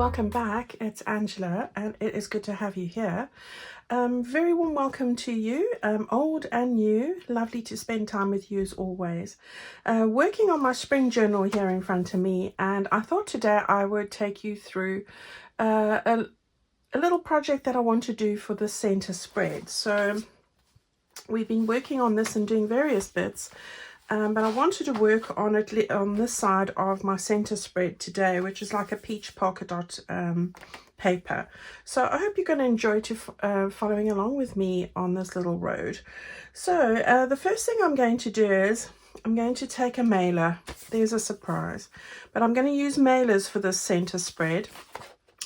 welcome back. It's Angela and it is good to have you here. Very warm welcome to you, old and new. Lovely to spend time with you as always. Working on my spring journal here in front of me, and I thought today I would take you through a little project that I want to do for the center spread. So we've been working on this and doing various bits. But I wanted to work on it on this side of my center spread today, which is like a peach polka dot paper. So I hope you're going to enjoy following along with me on this little road. So the first thing I'm going to do is I'm going to take a mailer. There's a surprise. But I'm going to use mailers for this center spread.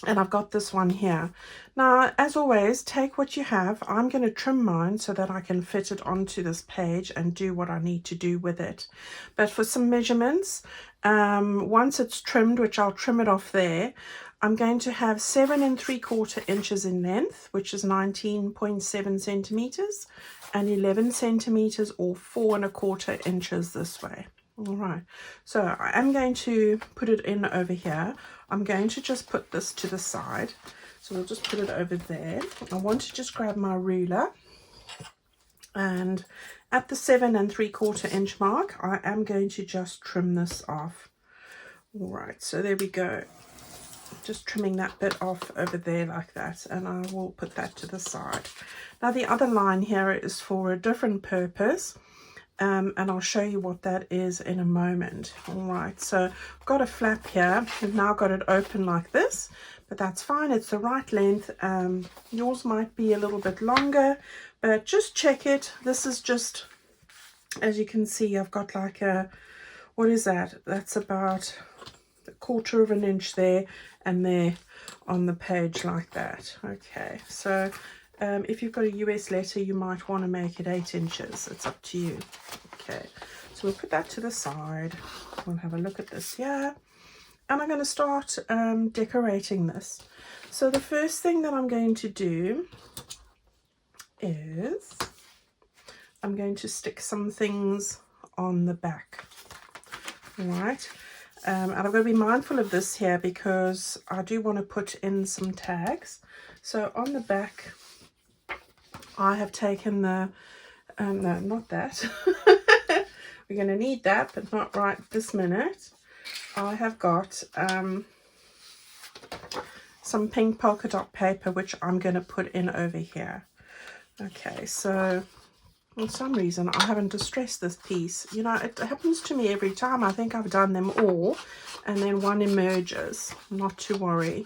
And I've got this one here. Now, as always, take what you have. I'm going to trim mine so that I can fit it onto this page and do what I need to do with it. But for some measurements, once it's trimmed, which I'll trim it off there, I'm going to have 7 3/4 inches in length, which is 19.7 centimeters, and 11 centimeters or 4 1/4 inches this way. All right, so I am going to put it in over here. I'm going to just put this to the side. So we'll just put it over there. I want to just grab my ruler, and at the 7 3/4 inch mark, I am going to just trim this off. All right, so there we go. Just trimming that bit off over there like that, and I will put that to the side. Now the other line here is for a different purpose. And I'll show you what that is in a moment. All right, so I've got a flap here. I've now got it open like this, but that's fine. It's the right length. Yours might be a little bit longer, but just check it. This is just, as you can see, I've got like a, what is that? That's about 1/4 inch there and there on the page like that. Okay, so if you've got a US letter, you might want to make it 8 inches. It's up to you. Okay, so we'll put that to the side. We'll have a look at this here. And I'm going to start decorating this. So the first thing that I'm going to do is I'm going to stick some things on the back. All right. And I've got to be mindful of this here because I do want to put in some tags. So on the back, I have taken the, no, not that. We're going to need that, but not right this minute. I have got some pink polka dot paper, which I'm going to put in over here. Okay, so for some reason I haven't distressed this piece. You know, it happens to me every time. I think I've done them all, and then one emerges. Not to worry.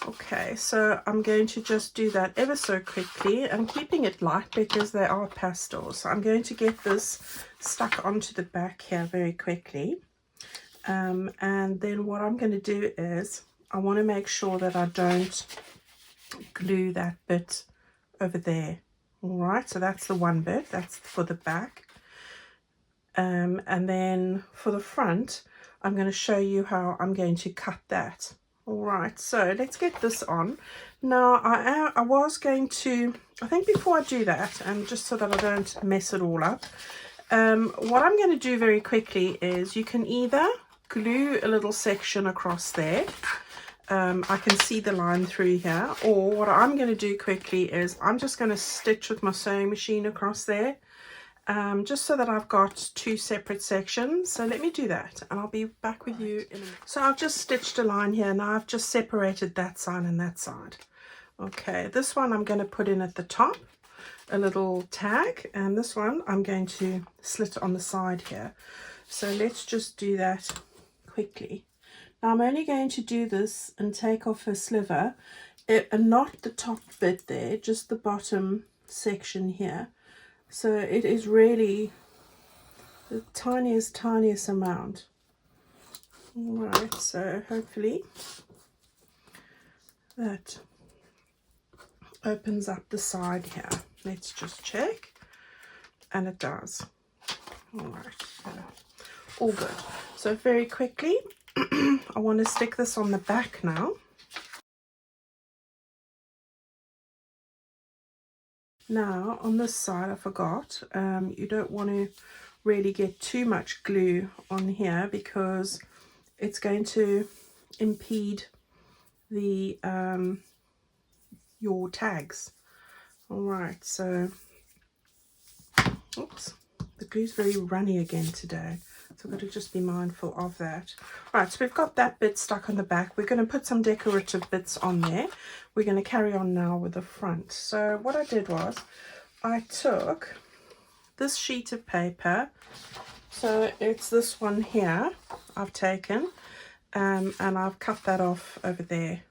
Okay, so I'm going to just do that ever so quickly. I'm keeping it light because they are pastels. So I'm going to get this stuck onto the back here very quickly. And then what I'm going to do is I want to make sure that I don't glue that bit over there. All right, so that's the one bit. That's for the back. And then for the front, I'm going to show you how I'm going to cut that. All right, so let's get this on. Now, I was going to, I think before I do that, and just so that I don't mess it all up, what I'm going to do very quickly is you can either glue a little section across there. I can see the line through here, or what I'm going to do quickly is I'm just going to stitch with my sewing machine across there. Just so that I've got 2 separate sections. So let me do that and I'll be back with you in a minute. So I've just stitched a line here. Now I've just separated that side and that side. Okay, this one I'm going to put in at the top, a little tag, and this one I'm going to slit on the side here. So let's just do that quickly. Now I'm only going to do this and take off a sliver, and not the top bit there, just the bottom section here. So it is really the tiniest amount. All right, so hopefully that opens up the side here. Let's just check. And it does. All right, so all good. So very quickly, I want to stick this on the back now. Now on this side, I forgot, you don't want to really get too much glue on here because it's going to impede the your tags. All right, so oops, the glue's very runny again today, so I've got to just be mindful of that. Right, so we've got that bit stuck on the back. We're going to put some decorative bits on there. We're going to carry on now with the front. So what I did was I took this sheet of paper, so it's this one here I've taken, and I've cut that off over there.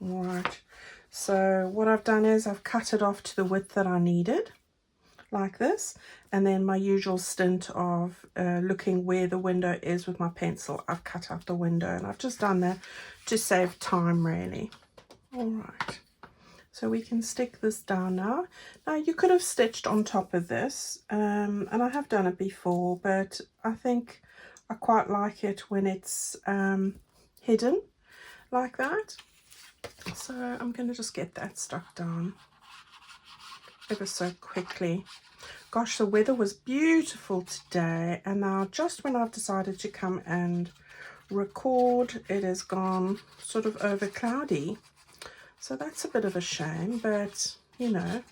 All right, so what I've done is I've cut it off to the width that I needed, like this, and then my usual stint of looking where the window is with my pencil, I've cut out the window, and I've just done that to save time really. All right, so we can stick this down now. Now you could have stitched on top of this, and I have done it before, but I think I quite like it when it's hidden like that. So I'm going to just get that stuck down ever so quickly. Gosh, the weather was beautiful today, and now just when I've decided to come and record, it has gone sort of over cloudy. So that's a bit of a shame, but you know,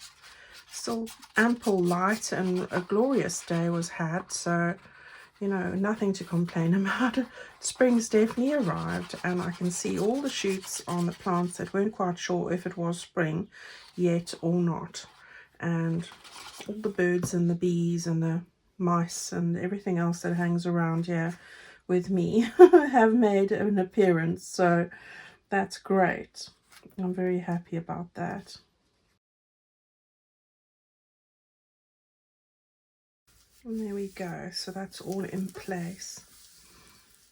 still ample light and a glorious day was had, so you know, nothing to complain about. Spring's definitely arrived, and I can see all the shoots on the plants that weren't quite sure if it was spring yet or not, and all the birds and the bees and the mice and everything else that hangs around here with me have made an appearance, so that's great. I'm very happy about that. And there we go, so that's all in place.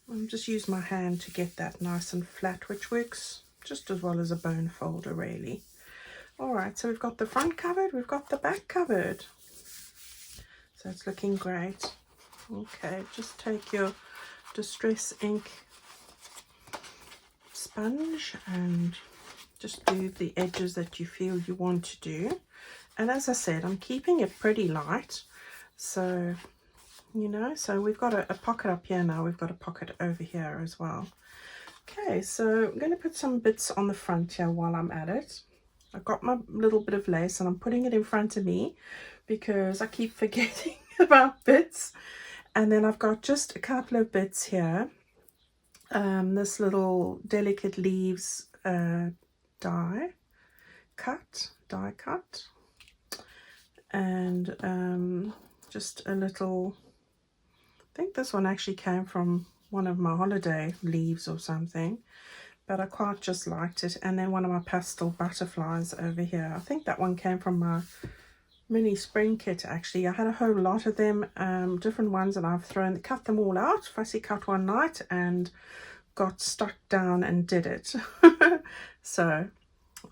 I'll just use my hand to get that nice and flat, which works just as well as a bone folder really. All right, so we've got the front covered, we've got the back covered, so it's looking great. Okay, just take your distress ink sponge and just do the edges that you feel you want to do. And as I said, I'm keeping it pretty light, so you know, so we've got a pocket up here now, we've got a pocket over here as well. Okay, so I'm going to put some bits on the front here while I'm at it. I've got my little bit of lace and I'm putting it in front of me because I keep forgetting about bits. And then I've got just a couple of bits here. This little delicate leaves die cut, and just a little, I think this one actually came from one of my holiday leaves or something, but I quite just liked it. And then one of my pastel butterflies over here. I think that one came from my mini spring kit actually. I had a whole lot of them, different ones, and I've cut them all out, fussy cut one night, and got stuck down and did it. So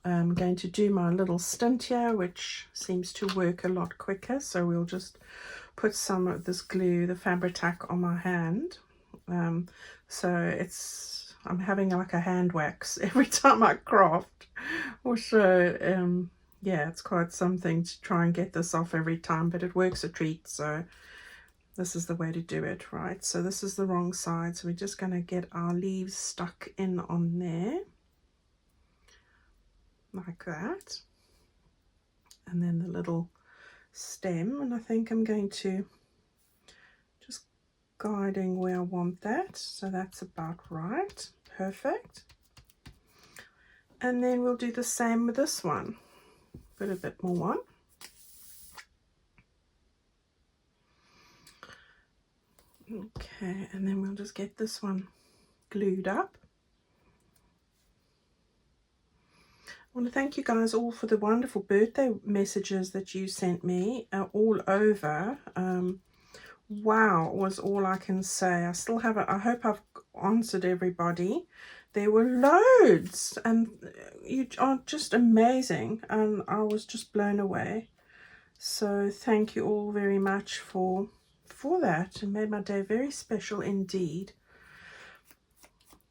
I'm going to do my little stint here, which seems to work a lot quicker. So we'll just put some of this glue, the Fabri-Tac, on my hand. So I'm having like a hand wax every time I craft. So yeah, it's quite something to try and get this off every time, but it works a treat. So this is the way to do it, right? So this is the wrong side, so we're just going to get our leaves stuck in on there like that, and then the little stem, and I think I'm going to just guiding where I want that, so that's about right, perfect. And then we'll do the same with this one, put a bit more on. Okay, and then we'll just get this one glued up. I want to thank you guys all for the wonderful birthday messages that you sent me all over. Wow, was all I can say. I still haven't, I hope I've answered everybody. There were loads, and you are just amazing, and I was just blown away. So thank you all very much for that. It made my day very special indeed.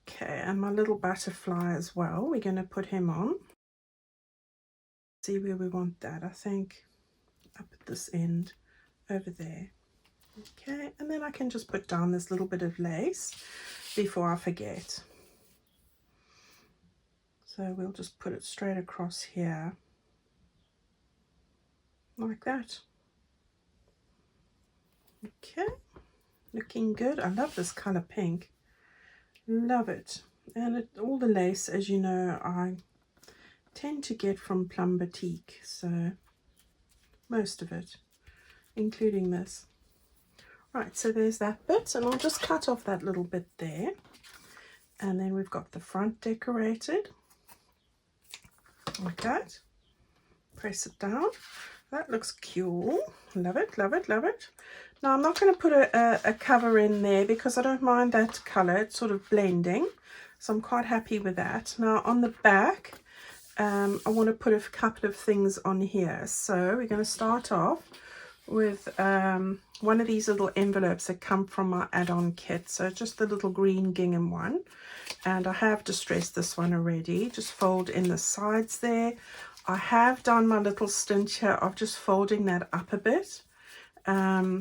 Okay, and my little butterfly as well, we're going to put him on. See where we want that. I think up at this end over there. Okay, and then I can just put down this little bit of lace before I forget. So So we'll just put it straight across here, like that. Okay, looking good. I love this color pink. Love it. And all the lace, as you know, I tend to get from Plum Boutique, so most of it, including this. Right, so there's that bit, and I'll just cut off that little bit there. And then we've got the front decorated, like that. Press it down. That looks cool. Love it, love it, love it. Now I'm not going to put a cover in there because I don't mind that colour. It's sort of blending, so I'm quite happy with that. Now on the back, I want to put a couple of things on here. So we're going to start off with one of these little envelopes that come from my add-on kit. So just the little green gingham one. And I have distressed this one already. Just fold in the sides there. I have done my little stint here of just folding that up a bit. I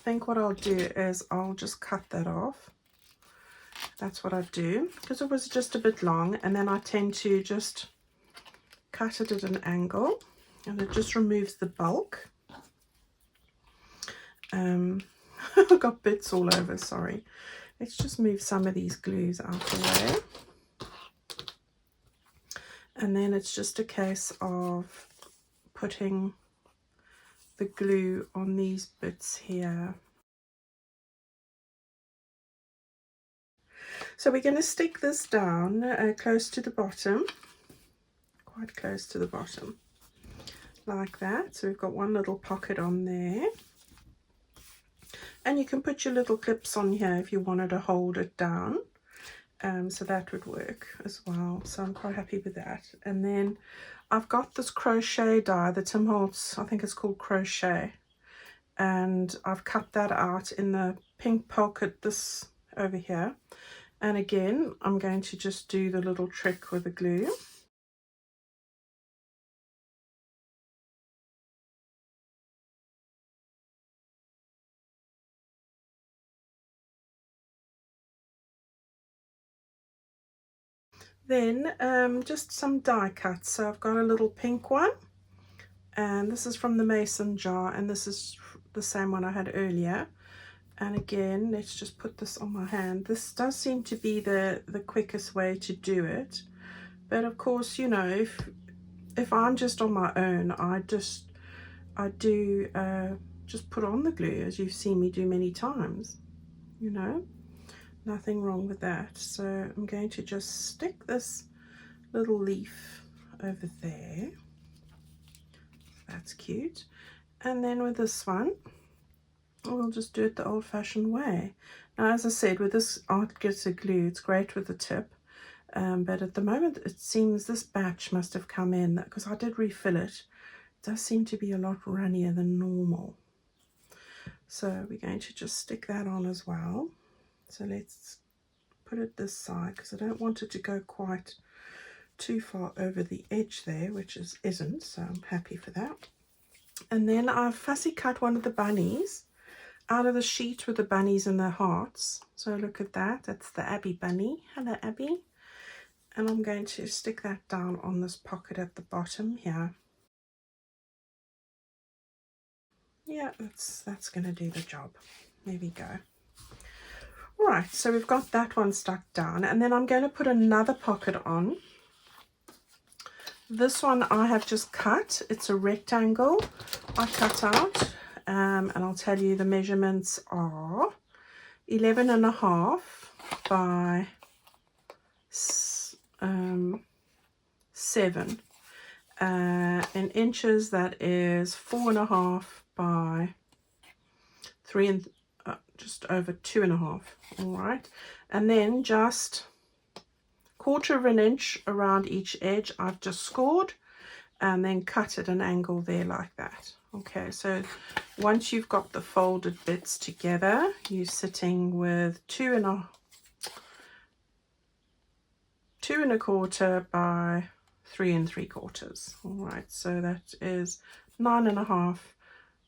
think what I'll do is I'll just cut that off. That's what I do, because it was just a bit long, and then I tend to just cut it at an angle, and it just removes the bulk. I've got bits all over, sorry. Let's just move some of these glues out the way. And then it's just a case of putting the glue on these bits here. So we're going to stick this down close to the bottom, quite close to the bottom, like that. So we've got one little pocket on there. And you can put your little clips on here if you wanted to hold it down. So that would work as well. So I'm quite happy with that. And then I've got this crochet die, the Tim Holtz, I think it's called Crochet. And I've cut that out in the pink pocket, this over here. And again, I'm going to just do the little trick with the glue. Then just some die cuts. So I've got a little pink one, and this is from the mason jar, and this is the same one I had earlier. And again, let's just put this on my hand. This does seem to be the quickest way to do it, but of course, you know, if I'm just on my own, I do just put on the glue, as you've seen me do many times, you know. Nothing wrong with that. So I'm going to just stick this little leaf over there. That's cute. And then with this one, we'll just do it the old-fashioned way. Now, as I said, with this Art Glitter glue, it's great with the tip. But at the moment, it seems this batch must have come in, because I did refill it. It does seem to be a lot runnier than normal. So we're going to just stick that on as well. So let's put it this side, because I don't want it to go quite too far over the edge there, which isn't, so I'm happy for that. And then I've fussy cut one of the bunnies out of the sheet with the bunnies and their hearts. So look at that, that's the Abby bunny. Hello, Abby. And I'm going to stick that down on this pocket at the bottom here. Yeah, that's going to do the job. There we go. Right, so we've got that one stuck down, and then I'm going to put another pocket on. This one I have just cut. It's a rectangle I cut out, and I'll tell you the measurements are 11.5 by 7. In inches, that is 4.5 by 3 and just over 2.5. All right, and then just 1/4 of an inch around each edge I've just scored, and then cut at an angle there like that. Okay, so once you've got the folded bits together, you're sitting with 2.25 by 3 3/4. All right, so that is 9.5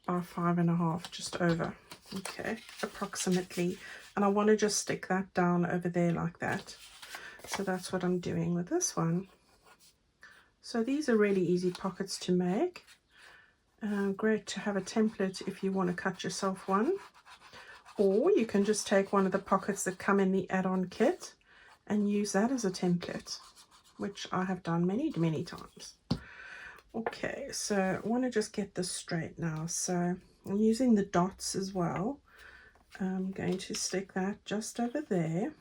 by 5.5, just over. Okay, approximately. And I want to just stick that down over there like that. So that's what I'm doing with this one. So these are really easy pockets to make. Great to have a template if you want to cut yourself one. Or you can just take one of the pockets that come in the add-on kit and use that as a template, which I have done many, many times. Okay, so I want to just get this straight now. So I'm using the dots as well. I'm going to stick that just over there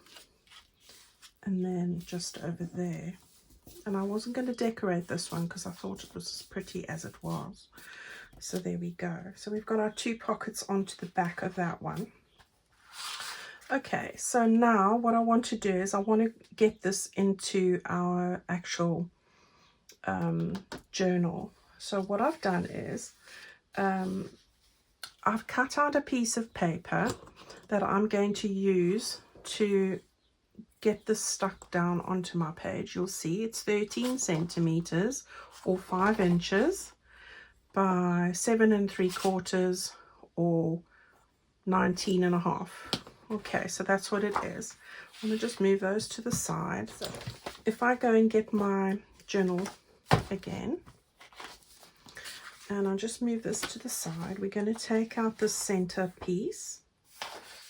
and then just over there. And I wasn't going to decorate this one because I thought it was as pretty as it was. So there we go. So we've got our 2 pockets onto the back of that one. Okay, so now what I want to do is I want to get this into our actual journal. So what I've done is I've cut out a piece of paper that I'm going to use to get this stuck down onto my page. You'll see it's 13 centimeters or 5 inches by 7 3/4 or 19 1/2. Okay, so that's what it is. I'm going to just move those to the side. So if I go and get my journal again, and I'll just move this to the side, we're going to take out the center piece.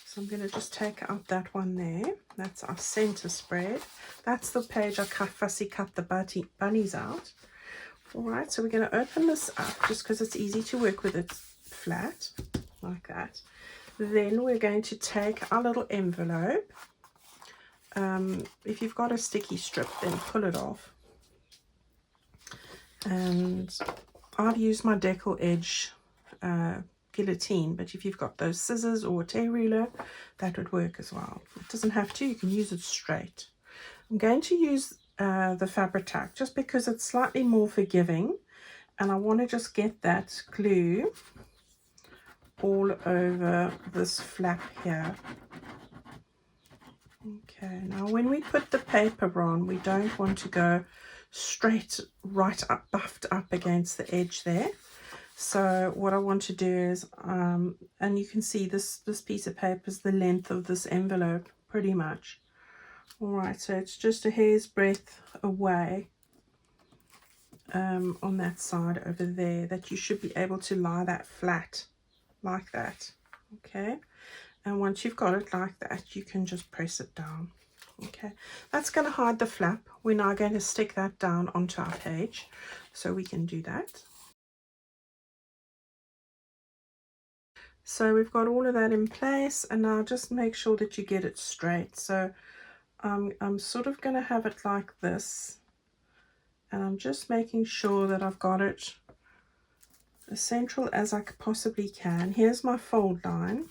So I'm going to just take out that one there. That's our center spread. That's the page I fussy cut the bunnies out. All right, so we're going to open this up just because it's easy to work with it flat, like that. Then we're going to take our little envelope. If you've got a sticky strip, then pull it off. And I've used my decal edge guillotine, but if you've got those scissors or a tear ruler, that would work as well. It doesn't have to, you can use it straight. I'm going to use the Fabri-Tac just because it's slightly more forgiving, and I want to just get that glue all over this flap here. Okay, now when we put the paper on, we don't want to go straight right up, buffed up against the edge there. So what I want to do is, and you can see this piece of paper is the length of this envelope pretty much. All right, so it's just a hair's breadth away on that side over there, that you should be able to lie that flat like that. Okay, and once you've got it like that, you can just press it down. Okay, that's going to hide the flap. We're now going to stick that down onto our page, so we can do that. So we've got all of that in place, and now just make sure that you get it straight. So I'm sort of going to have it like this, and I'm just making sure that I've got it as central as I possibly can. Here's my fold line.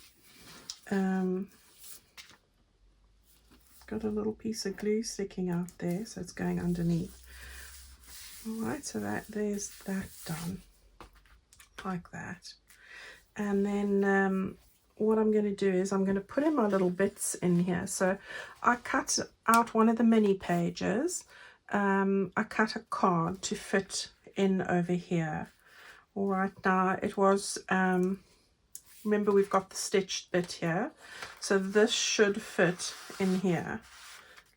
Got a little piece of glue sticking out there, so it's going underneath. All right, so there's that done like that. And then what I'm going to do is I'm going to put in my little bits in here. So I cut out one of the mini pages. I cut a card to fit in over here. All right, now it was, remember we've got the stitched bit here. So this should fit in here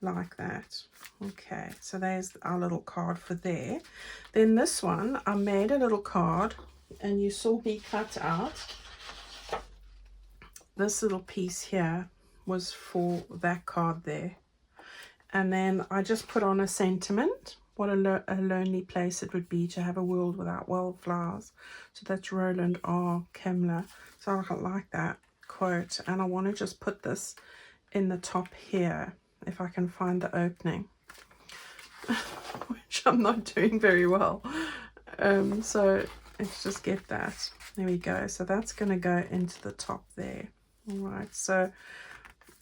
like that. Okay, so there's our little card for there. Then this one, I made a little card, and you saw me cut out this little piece here was for that card there. And then I just put on a sentiment, what a lonely place it would be to have a world without wildflowers. So that's Roland R. Kemmler. So I like that quote, and I want to just put this in the top here if I can find the opening, which I'm not doing very well. So let's just get that. There we go. So that's going to go into the top there. All right, so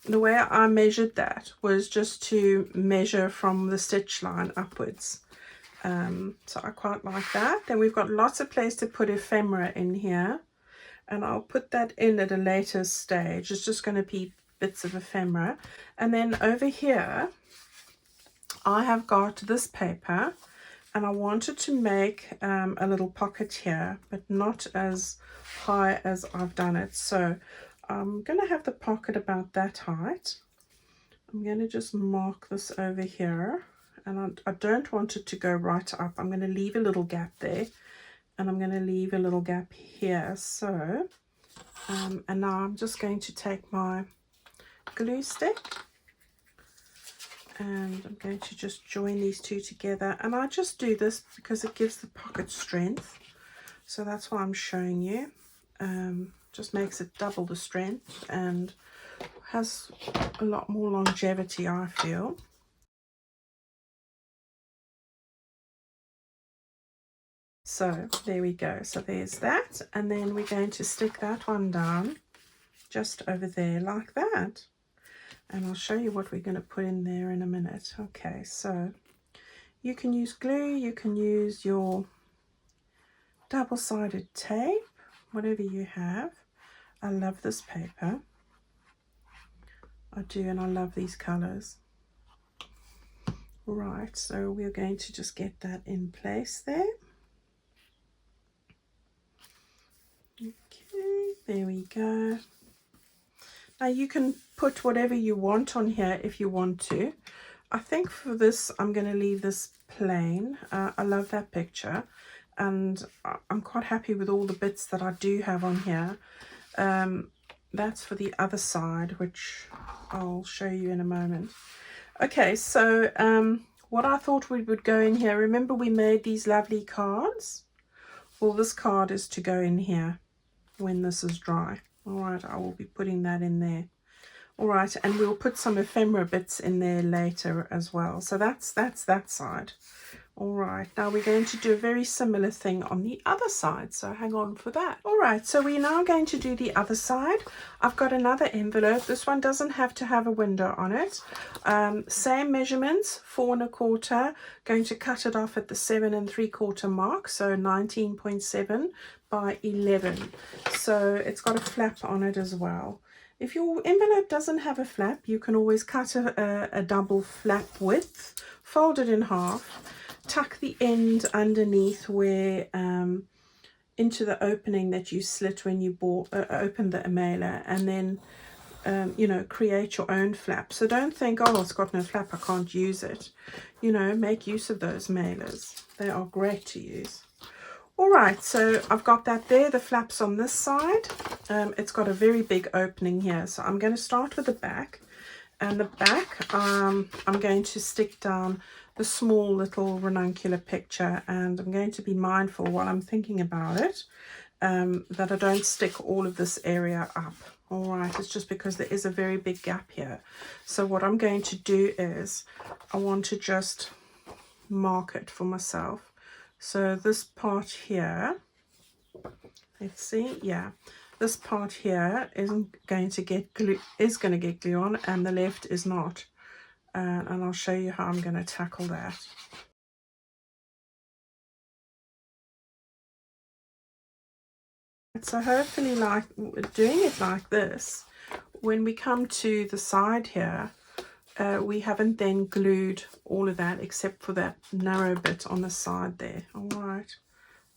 the way I measured that was just to measure from the stitch line upwards. So I quite like that. Then we've got lots of place to put ephemera in here, and I'll put that in at a later stage. It's just going to be bits of ephemera. And then over here I have got this paper, and I wanted to make a little pocket here, but not as high as I've done it. So I'm going to have the pocket about that height. I'm going to just mark this over here, and I don't want it to go right up. I'm going to leave a little gap there, and I'm going to leave a little gap here. So and now I'm just going to take my glue stick, and I'm going to just join these two together. And I just do this because it gives the pocket strength, so that's why I'm showing you. Just makes it double the strength and has a lot more longevity, I feel. So there we go. So there's that, and then we're going to stick that one down just over there like that, and I'll show you what we're going to put in there in a minute. Okay, so you can use glue, you can use your double-sided tape, whatever you have. I love this paper, I do, and I love these colors. Right, so we're going to just get that in place there. Okay, there we go. Now you can put whatever you want on here if you want to. I think for this I'm going to leave this plain. I love that picture, and I'm quite happy with all the bits that I do have on here. That's for the other side, which I'll show you in a moment. Okay, so what I thought we would go in here, remember we made these lovely cards? Well, this card is to go in here when this is dry. All right, I will be putting that in there. All right, and we'll put some ephemera bits in there later as well. So that's that side. All right, now we're going to do a very similar thing on the other side, so hang on for that. All right, so we're now going to do the other side. I've got another envelope. This one doesn't have to have a window on it. Same measurements, 4 1/4. Going to cut it off at the 7 3/4 mark, so 19.7 by 11. So it's got a flap on it as well. If your envelope doesn't have a flap, you can always cut a double flap width, fold it in half, tuck the end underneath where into the opening that you slit when you opened the mailer, and then you know, create your own flap. So don't think, oh, it's got no flap, I can't use it. You know, make use of those mailers. They are great to use. All right, so I've got that there, the flaps on this side. It's got a very big opening here, so I'm going to start with the back. And the back, I'm going to stick down the small little ranuncular picture, and I'm going to be mindful while I'm thinking about it that I don't stick all of this area up. All right, it's just because there is a very big gap here. So what I'm going to do is I want to just mark it for myself. So this part here, let's see, yeah, this part here isn't going to get glue, is going to get glue on, and the left is not. And I'll show you how I'm going to tackle that. So hopefully, like doing it like this, when we come to the side here, we haven't then glued all of that except for that narrow bit on the side there. All right,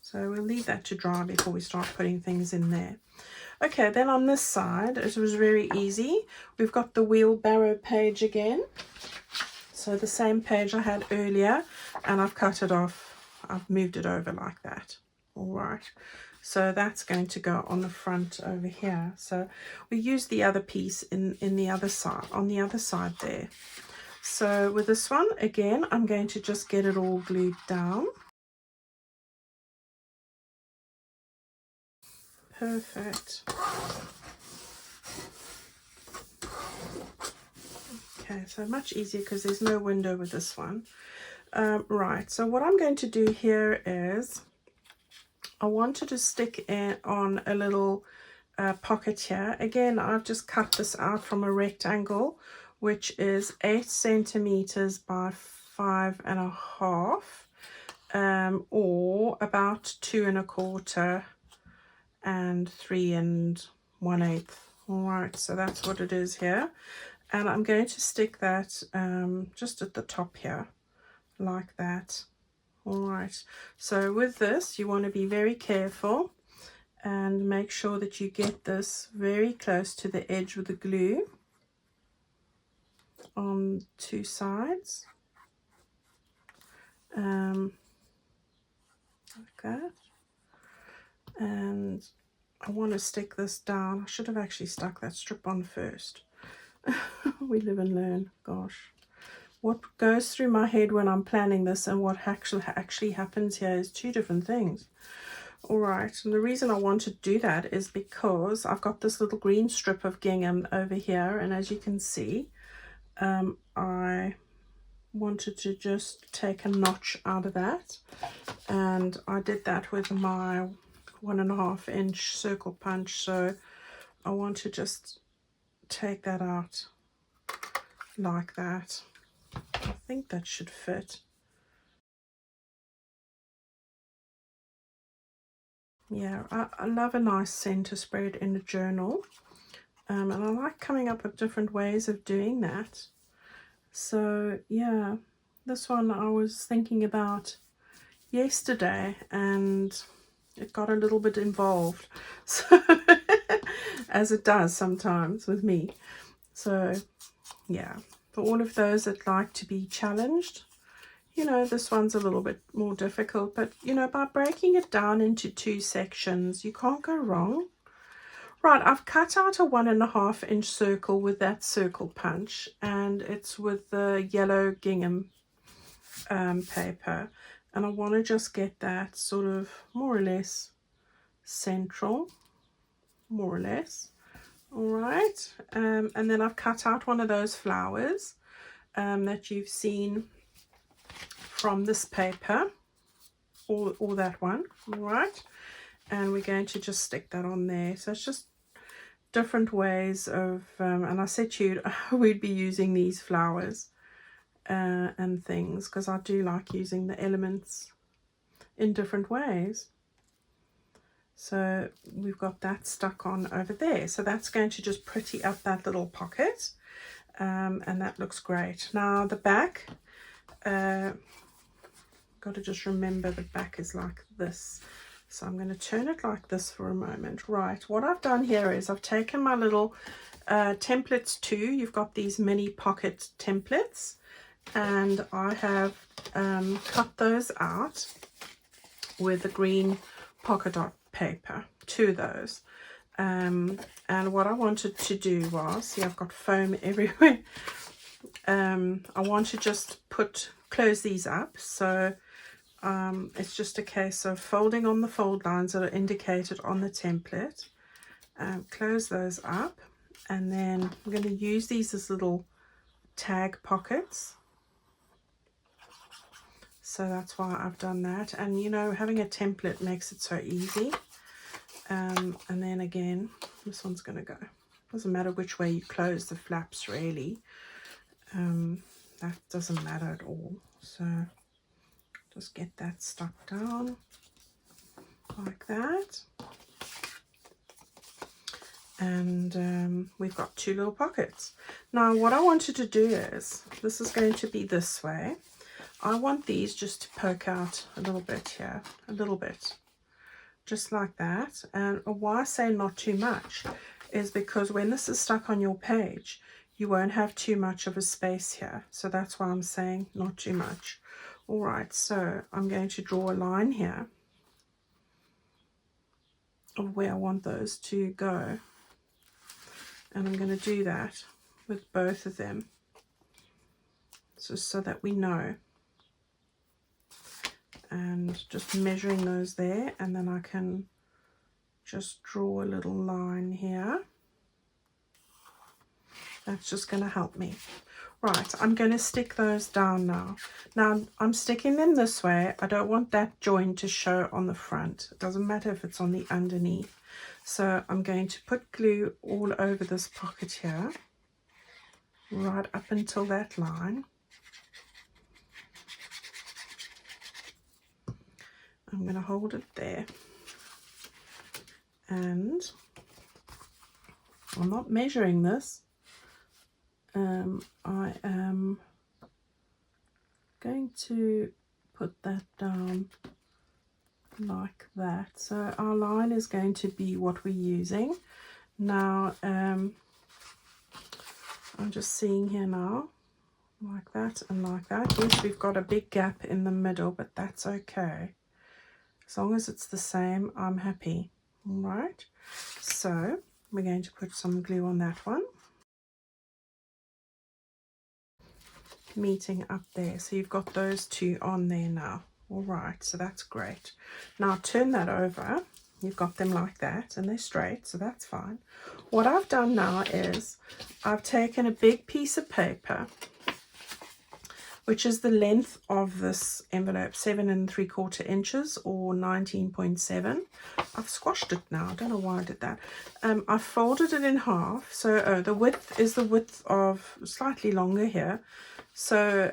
so we'll leave that to dry before we start putting things in there. Okay, then on this side, it was very easy. We've got the wheelbarrow page again. So the same page I had earlier, and I've cut it off. I've moved it over like that. All right. So that's going to go on the front over here. So we use the other piece in the other side, on the other side there. So with this one, again, I'm going to just get it all glued down. Perfect. Okay, so much easier because there's no window with this one. Right, so what I'm going to do here is I wanted to stick in on a little pocket here. Again, I've just cut this out from a rectangle, which is 8 centimeters by 5.5, or about 2 1/4 and 3 1/8. All right, so that's what it is here. And I'm going to stick that just at the top here, like that. All right, so with this, you want to be very careful and make sure that you get this very close to the edge with the glue on 2 sides. like that. And I want to stick this down. I should have actually stuck that strip on first. We live and learn. Gosh, what goes through my head when I'm planning this and what actually happens here is two different things. All right, and the reason I want to do that is because I've got this little green strip of gingham over here, and as you can see, I wanted to just take a notch out of that, and I did that with my 1.5 inch circle punch. So I want to just take that out like that. I think that should fit. Yeah, I love a nice center spread in a journal, and I like coming up with different ways of doing that. So yeah, this one I was thinking about yesterday and it got a little bit involved, so as it does sometimes with me. So yeah, for all of those that like to be challenged, you know, this one's a little bit more difficult, but you know, by breaking it down into 2 sections, you can't go wrong. Right, I've cut out a 1.5 inch circle with that circle punch, and it's with the yellow gingham paper, and I want to just get that sort of more or less central, more or less. All right, and then I've cut out one of those flowers that you've seen from this paper, or that one. All right, and we're going to just stick that on there. So it's just different ways of and I said to you we'd be using these flowers and things, because I do like using the elements in different ways. So we've got that stuck on over there, so that's going to just pretty up that little pocket, and that looks great. Now the back, got to just remember the back is like this, so I'm going to turn it like this for a moment. Right, what I've done here is I've taken my little templates too. You've got these mini pocket templates, and I have cut those out with the green polka dot paper, 2 of those. And what I wanted to do was, see, I've got foam everywhere. I want to just close these up. So it's just a case of folding on the fold lines that are indicated on the template. Close those up, and then I'm going to use these as little tag pockets. So that's why I've done that. And you know, having a template makes it so easy. And then again, this one's going to go. Doesn't matter which way you close the flaps, really. That doesn't matter at all. So just get that stuck down like that. And we've got 2 little pockets. Now what I wanted to do is, this is going to be this way. I want these just to poke out a little bit here, a little bit, just like that. And why I say not too much is because when this is stuck on your page, you won't have too much of a space here. So that's why I'm saying not too much. All right, so I'm going to draw a line here of where I want those to go. And I'm going to do that with both of them, just so that we know. And just measuring those there, and then I can just draw a little line here. That's just going to help me. Right, I'm going to stick those down now. Now I'm sticking them this way. I don't want that join to show on the front. It doesn't matter if it's on the underneath. So I'm going to put glue all over this pocket here, right up until that line. I'm going to hold it there, and I'm not measuring this. I am going to put that down like that. So our line is going to be what we're using. Now I'm just seeing here now, like that and like that. Yes, we've got a big gap in the middle, but that's okay. As long as it's the same, I'm happy. All right, so we're going to put some glue on that one, meeting up there. So you've got those two on there now. All right, so that's great. Now turn that over. You've got them like that and they're straight, so that's fine. What I've done now is I've taken a big piece of paper, which is the length of this envelope, 7 3/4 inches or 19.7. I've squashed it now. I don't know why I did that. I've folded it in half. So the width is the width of, slightly longer here. So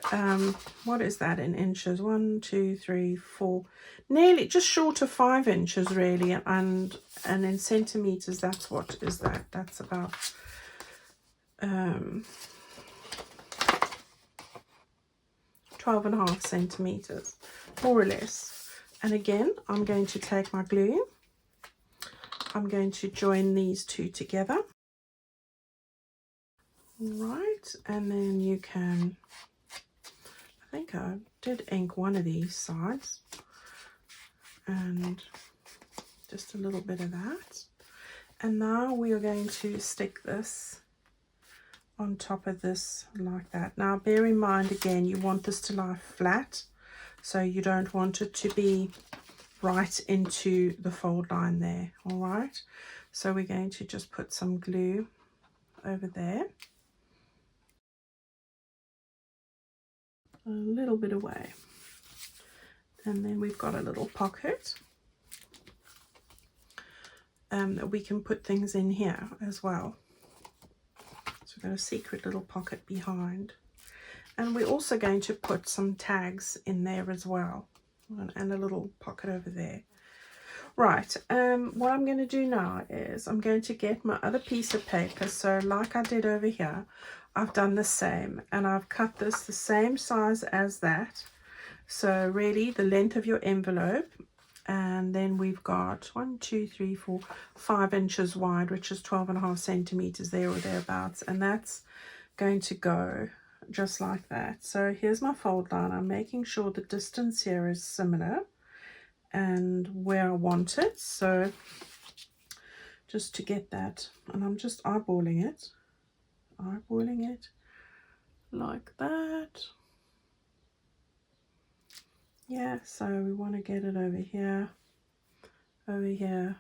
what is that in inches? 1, 2, 3, 4, nearly just short of 5 inches really. And in centimeters, that's what is that? That's about 12.5 centimeters, more or less. And again, I'm going to take my glue. I'm going to join these two together. Right, and then you can, I think I did ink one of these sides, and just a little bit of that. And now we are going to stick this on top of this like that. Now bear in mind again, you want this to lie flat, so you don't want it to be right into the fold line there. All right, so we're going to just put some glue over there, a little bit away, and then we've got a little pocket that we can put things in here as well. So we've got a secret little pocket behind, and we're also going to put some tags in there as well, and a little pocket over there. Right, what I'm going to do now is I'm going to get my other piece of paper. So like I did over here, I've done the same, and I've cut this the same size as that. So really the length of your envelope, and then we've got 1, 2, 3, 4, 5 inches wide, which is 12.5 centimeters there or thereabouts, and that's going to go just like that. So here's my fold line. I'm making sure the distance here is similar and where I want it, so just to get that, and I'm just eyeballing it like that. Yeah, so we want to get it over here, and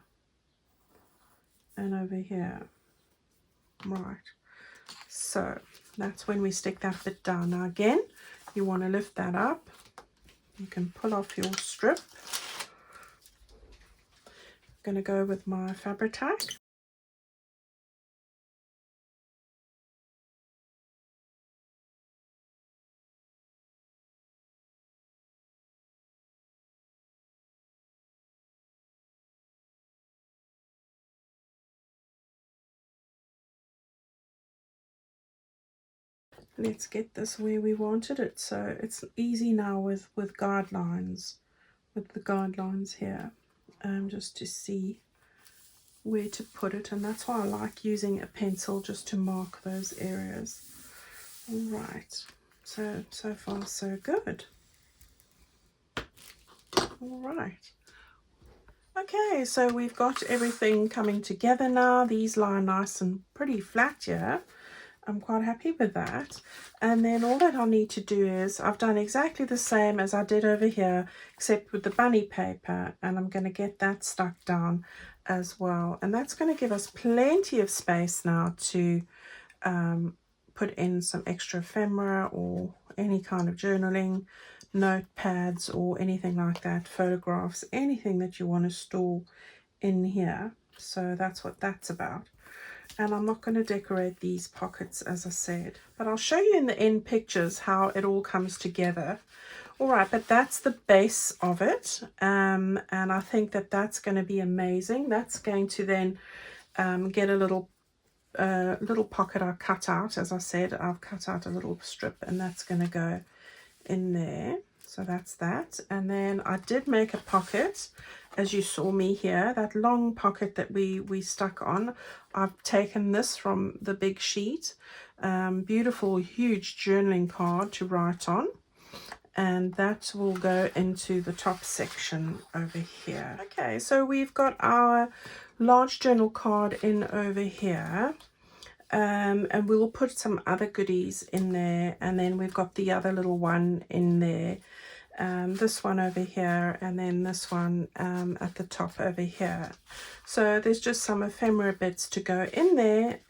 over here. Right, so that's when we stick that bit down. Now again, you want to lift that up. You can pull off your strip. I'm going to go with my Fabri-Tac. Let's get this where we wanted it. So it's easy now with guidelines, with the guidelines here, just to see where to put it, and that's why I like using a pencil, just to mark those areas. All right, so far so good. All right, okay, so we've got everything coming together now. These lie nice and pretty flat here. I'm quite happy with that. And then all that I'll need to do is, I've done exactly the same as I did over here, except with the bunny paper, and I'm going to get that stuck down as well. And that's going to give us plenty of space now to put in some extra ephemera or any kind of journaling, notepads or anything like that, photographs, anything that you want to store in here. So that's what that's about. And I'm not going to decorate these pockets, as I said, but I'll show you in the end pictures how it all comes together. All right, but that's the base of it, and I think that that's going to be amazing. That's going to then get a little pocket I cut out. As I said, I've cut out a little strip, and that's going to go in there. So that's that. And then I did make a pocket, as you saw me here, that long pocket that we stuck on. I've taken this from the big sheet, beautiful, huge journaling card to write on. And that will go into the top section over here. Okay, so we've got our large journal card in over here. And we'll put some other goodies in there, and then we've got the other little one in there, this one over here, and then this one at the top over here. So there's just some ephemera bits to go in there,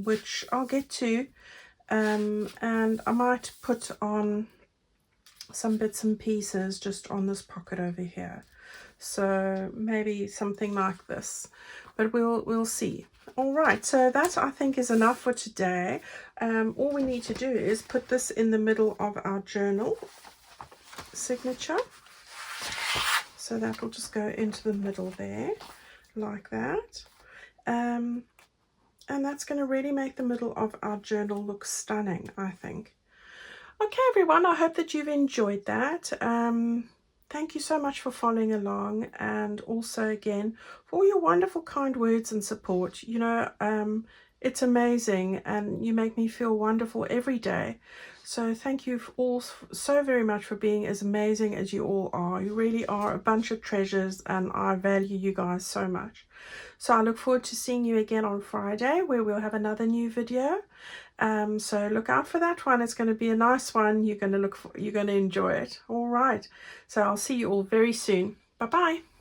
which I'll get to, and I might put on some bits and pieces just on this pocket over here. So maybe something like this, but we'll see. All right, so that I think is enough for today. All we need to do is put this in the middle of our journal signature. So that will just go into the middle there, like that. And that's going to really make the middle of our journal look stunning, I think. Okay, everyone, I hope that you've enjoyed that. Thank you so much for following along, and also again for all your wonderful kind words and support. You know, it's amazing, and you make me feel wonderful every day. So thank you all so very much for being as amazing as you all are. You really are a bunch of treasures, and I value you guys so much. So I look forward to seeing you again on Friday, where we'll have another new video. So look out for that one. It's going to be a nice one. You're going to enjoy it. All right. So I'll see you all very soon. Bye bye.